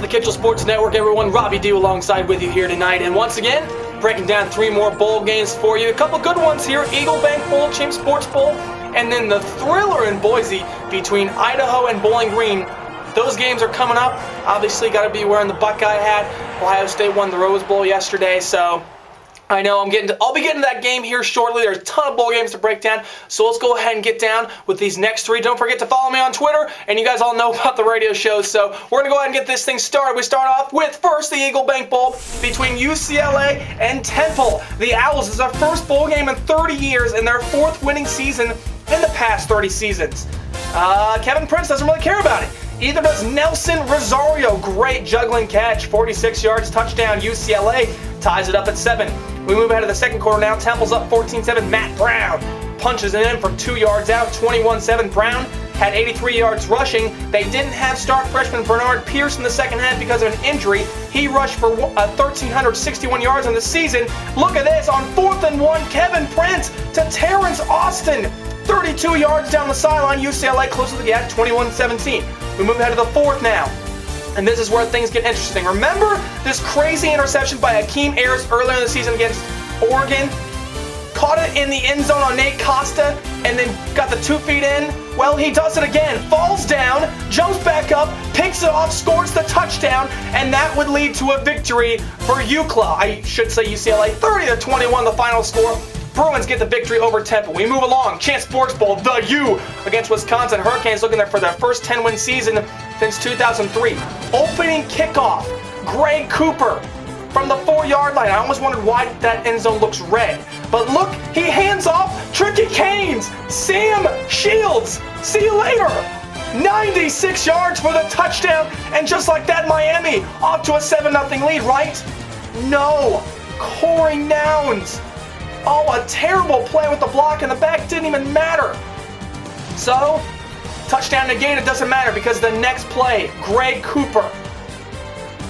KITCHEL Sports Network, everyone. Robbie D alongside with you here tonight. And once again, breaking down 3 more bowl games for you. A couple good ones here. Eaglebank Bowl, Champ Sports Bowl, and then the thriller in Boise between Idaho and Bowling Green. Those games are coming up. Obviously, got to be wearing the Buckeye hat. Ohio State won the Rose Bowl yesterday, so I know I'll be getting to that game here shortly. There's a ton of bowl games to break down, so let's go ahead and get down with these next 3. Don't forget to follow me on Twitter, and you guys all know about the radio shows, so we're going to go ahead and get this thing started. We start off with first the Eaglebank Bowl between UCLA and Temple. The Owls is their first bowl game in 30 years and their 4th winning season in the past 30 seasons. Kevin Prince doesn't really care about it. Either does Nelson Rosario. Great juggling catch, 46 yards, touchdown. UCLA ties it up at 7. We move ahead to the second quarter now. Temple's up 14-7. Matt Brown punches it in for 2 yards out, 21-7. Brown had 83 yards rushing. They didn't have star freshman Bernard Pierce in the second half because of an injury. He rushed for 1,361 yards on the season. Look at this. On 4th and 1, Kevin Prince to Terrence Austin. 32 yards down the sideline. UCLA closes the gap, 21-17. We move ahead to the 4th now. And this is where things get interesting. Remember this crazy interception by Akeem Ayers earlier in the season against Oregon? Caught it in the end zone on Nate Costa and then got the 2 feet in. Well, he does it again. Falls down, jumps back up, picks it off, scores the touchdown, and that would lead to a victory for UCLA. I should say UCLA, 30-21 the final score. Bruins get the victory over Temple. We move along. Champ Sports Bowl, the U against Wisconsin. Hurricanes looking there for their first 10-win season since 2003. Opening kickoff, Greg Cooper from the 4-yard line. I almost wondered why that end zone looks red. But look, he hands off Tricky Canes. Sam Shields, see you later. 96 yards for the touchdown. And just like that, Miami off to a 7-0 lead, right? No. Corey Nouns. Oh, a terrible play with the block in the back. Didn't even matter. So, touchdown negated, doesn't matter because the next play, Greg Cooper.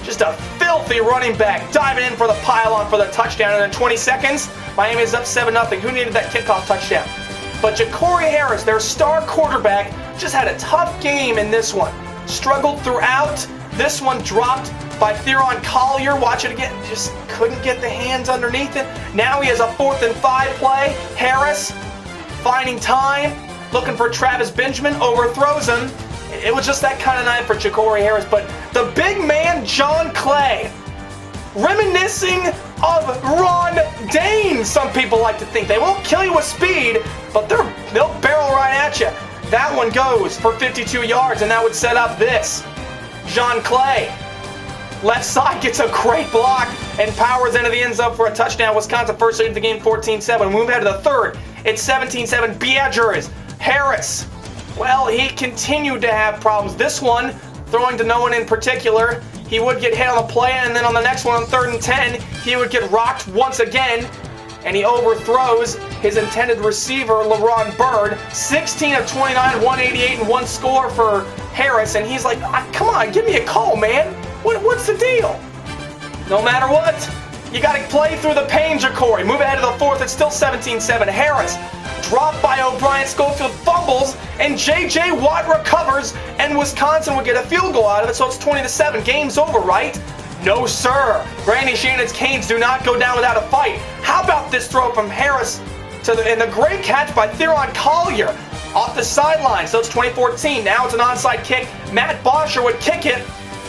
Just a filthy running back diving in for the pylon for the touchdown. And in 20 seconds, Miami is up 7-0. Who needed that kickoff touchdown? But Ja'Cory Harris, their star quarterback, just had a tough game in this one. Struggled throughout. This one dropped by Theron Collier. Watch it again. Just couldn't get the hands underneath it. Now he has a 4th and 5 play. Harris finding time, looking for Travis Benjamin, overthrows him. It was just that kind of night for Ja'Cory Harris. But the big man, John Clay, reminiscing of Ron Dane, some people like to think. They won't kill you with speed, but they'll barrel right at you. That one goes for 52 yards, and that would set up this. John Clay, left side, gets a great block and powers into the end zone for a touchdown. Wisconsin first lead the game 14-7. We move ahead to the 3rd. It's 17-7. Badgers. Harris. Well, he continued to have problems. This one, throwing to no one in particular. He would get hit on the play, and then on the next one on 3rd and 10, he would get rocked once again, and he overthrows his intended receiver, LeBron Bird. 16 of 29, 188, and 1 score for Harris, and he's like, come on, give me a call, man. What's the deal? No matter what, you got to play through the pain, Ja'Cory. Move ahead to the 4th. It's still 17-7. Harris dropped by O'Brien. Schofield fumbles, and J.J. Watt recovers, and Wisconsin would get a field goal out of it, so it's 20-7. Game's over, right? No, sir. Randy Shannon's Canes do not go down without a fight. How about this throw from Harris and the great catch by Theron Collier off the sideline? So it's 20-14. Now it's an onside kick. Matt Bosher would kick it.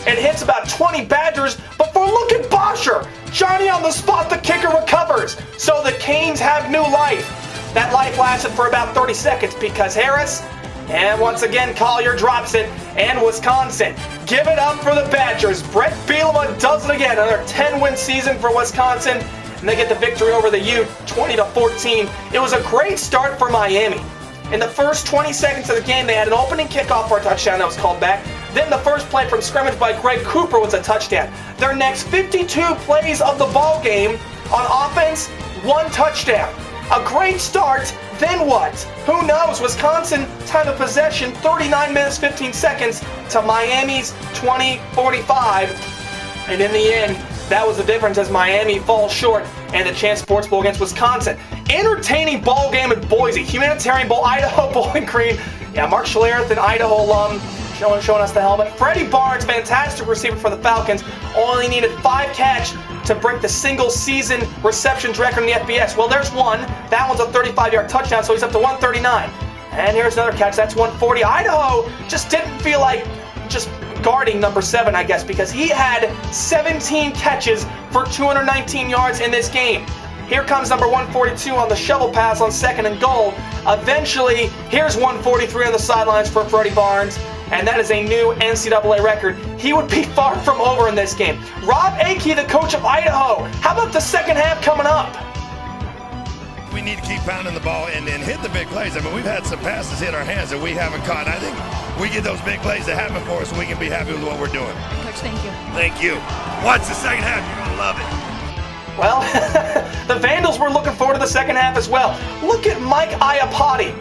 It hits about 20 Badgers, but look at Bosher. Johnny on the spot, the kicker recovers. So the Canes have new life. That life lasted for about 30 seconds because Harris, and once again Collier drops it, and Wisconsin give it up for the Badgers. Brett Bielema does it again. Another 10-win season for Wisconsin, and they get the victory over the U, 20-14. It was a great start for Miami. In the first 20 seconds of the game, they had an opening kickoff for a touchdown that was called back. Then the first play from scrimmage by Greg Cooper was a touchdown. Their next 52 plays of the ball game on offense, 1 touchdown. A great start, then what? Who knows? Wisconsin, time of possession, 39 minutes, 15 seconds to Miami's 20-45. And in the end, that was the difference as Miami falls short and the Champ Sports Bowl against Wisconsin. Entertaining ball game at Boise. Humanitarian Bowl, Idaho, Bowling Green. Yeah, Mark Schlereth, an Idaho alum, showing us the helmet. Freddie Barnes, fantastic receiver for the Falcons, only needed 5 catch to break the single-season receptions record in the FBS. Well, there's one. That one's a 35-yard touchdown, so he's up to 139. And here's another catch. That's 140. Idaho just didn't feel like just guarding number 7, I guess, because he had 17 catches for 219 yards in this game. Here comes number 142 on the shovel pass on 2nd and goal. Eventually, here's 143 on the sidelines for Freddie Barnes, and that is a new NCAA record. He would be far from over in this game. Rob Akey, the coach of Idaho, how about the second half coming up? We need to keep pounding the ball and hit the big plays. I mean, we've had some passes hit our hands that we haven't caught. I think we get those big plays that happen for us, and we can be happy with what we're doing. Coach, thank you. Thank you. Watch the second half. You're going to love it. Well, the Vandals were looking forward to the second half as well. Look at Mike Iapati,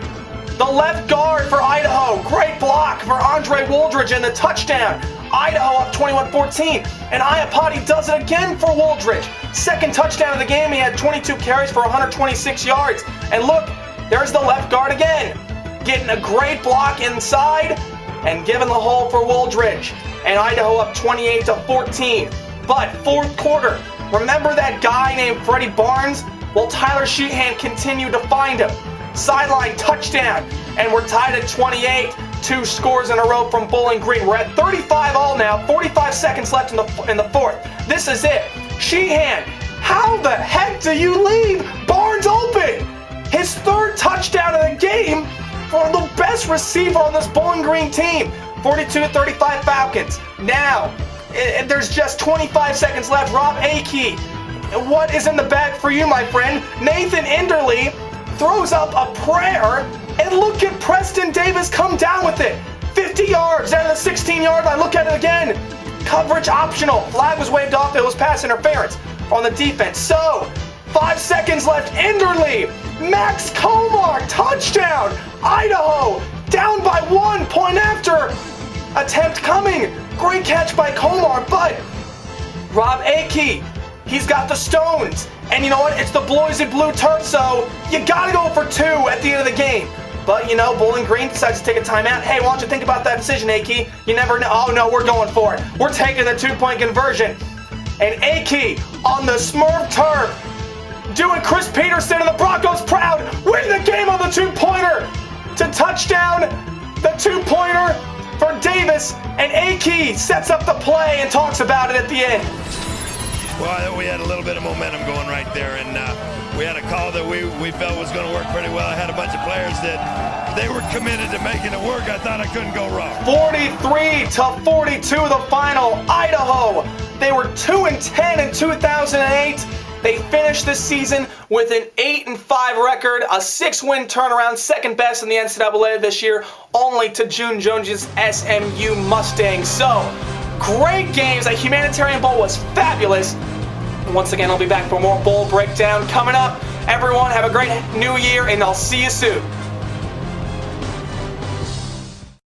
the left guard for Idaho. Great block for Andre Wooldridge and the touchdown. Idaho up 21-14, and Iapati does it again for Wooldridge. Second touchdown of the game. He had 22 carries for 126 yards. And look, there's the left guard again, getting a great block inside and giving the hole for Wooldridge. And Idaho up 28-14. But fourth quarter, remember that guy named Freddie Barnes? Well, Tyler Sheehan continued to find him. Sideline touchdown, and we're tied at 28. 2 scores in a row from Bowling Green. We're at 35 all now, 45 seconds left in the fourth. This is it. Sheehan, how the heck do you leave Barnes open? His 3rd touchdown of the game for the best receiver on this Bowling Green team. 42-35 Falcons. Now, there's just 25 seconds left. Rob Akey, what is in the bag for you, my friend? Nathan Enderle throws up a prayer, and look at Preston Davis come down with it. 50 yards down to the 16-yard line. Look at it again. Coverage optional. Flag was waved off. It was pass interference on the defense. So, 5 seconds left. Enderle, Max Comar, touchdown. Idaho down by 1 point after. Attempt coming. Great catch by Comar, but Rob Akey, he's got the stones. And you know what? It's the Boise Blue Turf, so you gotta go for 2 at the end of the game. But, you know, Bowling Green decides to take a timeout. Hey, why don't you think about that decision, Akey? You never know. Oh, no, we're going for it. We're taking the 2-point conversion. And Akey on the Smurf turf, doing Chris Peterson and the Broncos proud, win the game on the 2-pointer to touchdown the 2-pointer for Davis. And Akey sets up the play and talks about it at the end. Well, we had a little bit of momentum going right there, and we had a call that we felt was going to work pretty well. I had a bunch of players that they were committed to making it work. I thought I couldn't go wrong. 43-42 the final. Idaho, they were 2-10 in 2008. They finished this season with an 8-5 record, a 6-win turnaround, second best in the NCAA this year, only to June Jones's SMU Mustangs. So, great games. That Humanitarian Bowl was fabulous. Once again, I'll be back for more bowl breakdown coming up. Everyone, have a great new year, and I'll see you soon.